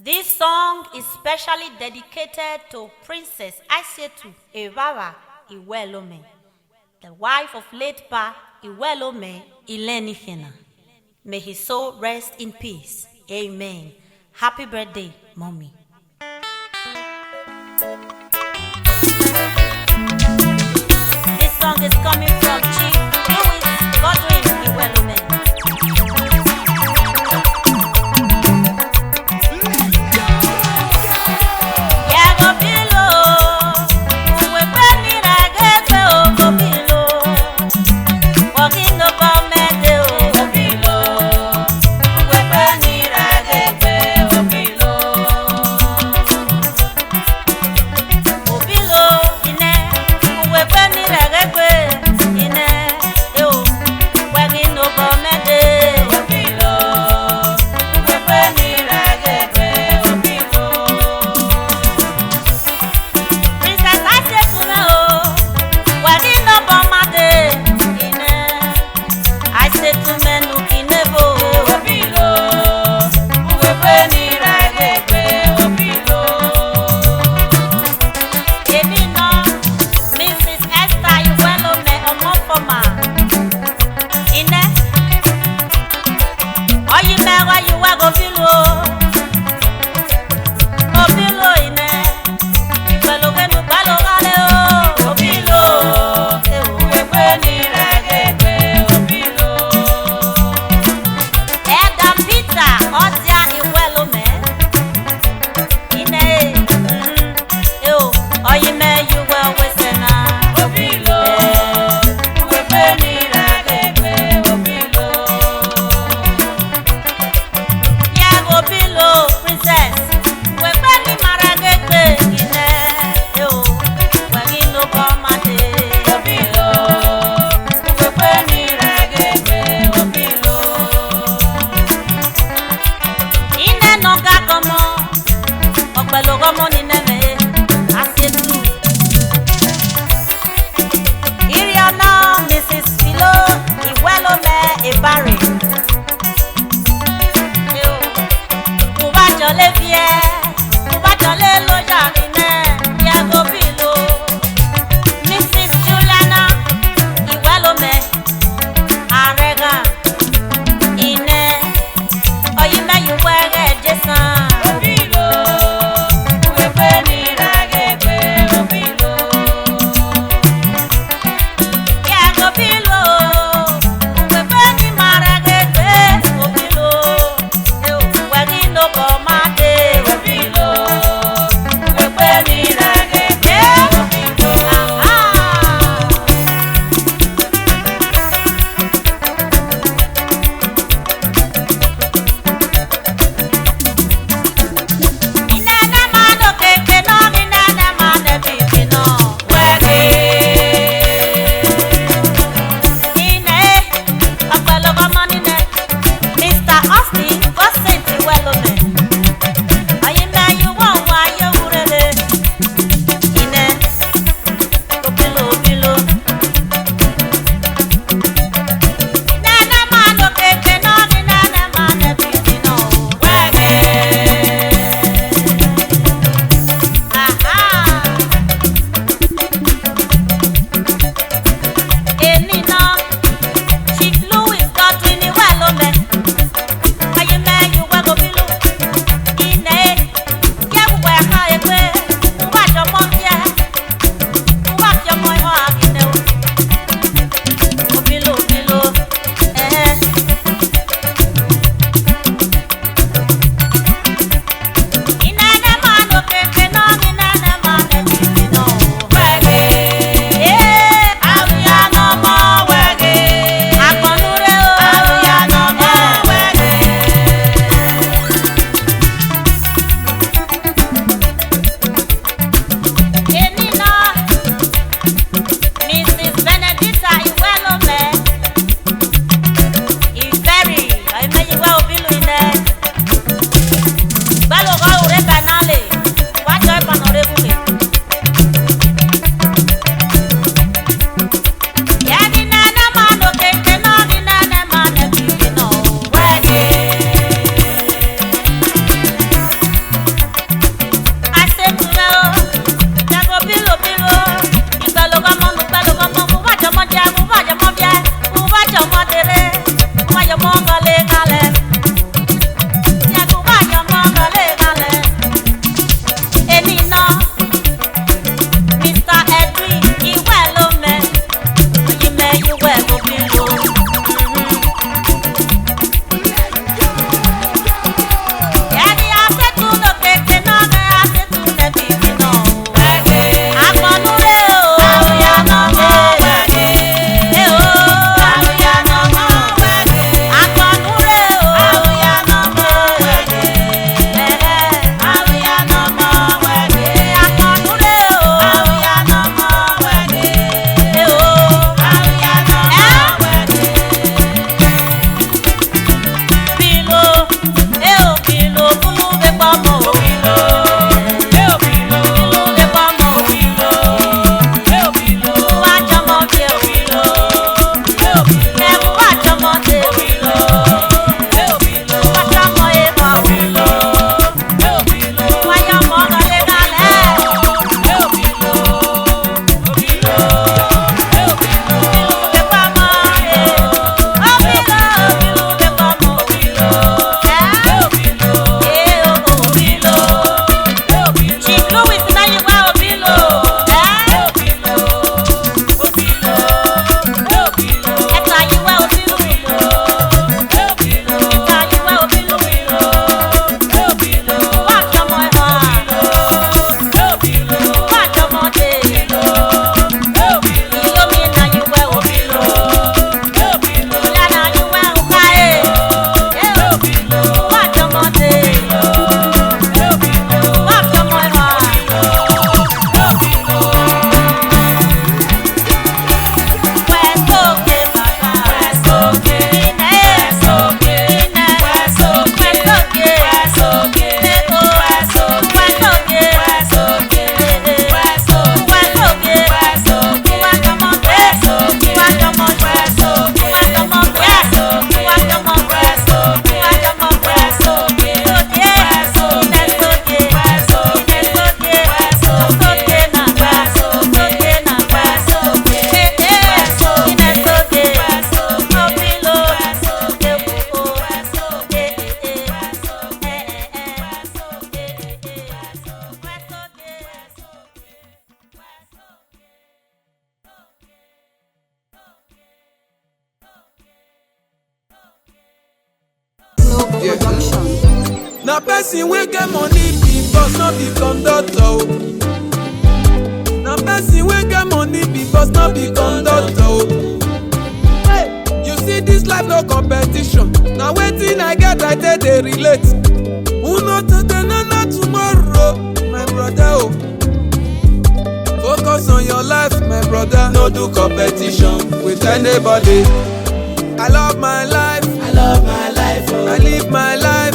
This song is specially dedicated to Princess SIS.GLORY, the wife of late Pa Egbenuneghen. May his soul rest in peace. Amen. Happy birthday, Mommy. This song is coming from Chief Egbenuneghen. OBILU-INE. Now person wey get money be boss, not be conductor. Now person wey get money be boss, not be conductor. You see this life no competition. Now wetin I get I take dey relate. Who know today no know tomorrow, my brother. Focus on your life, my brother. No do competition with anybody. I love my life. I live my life.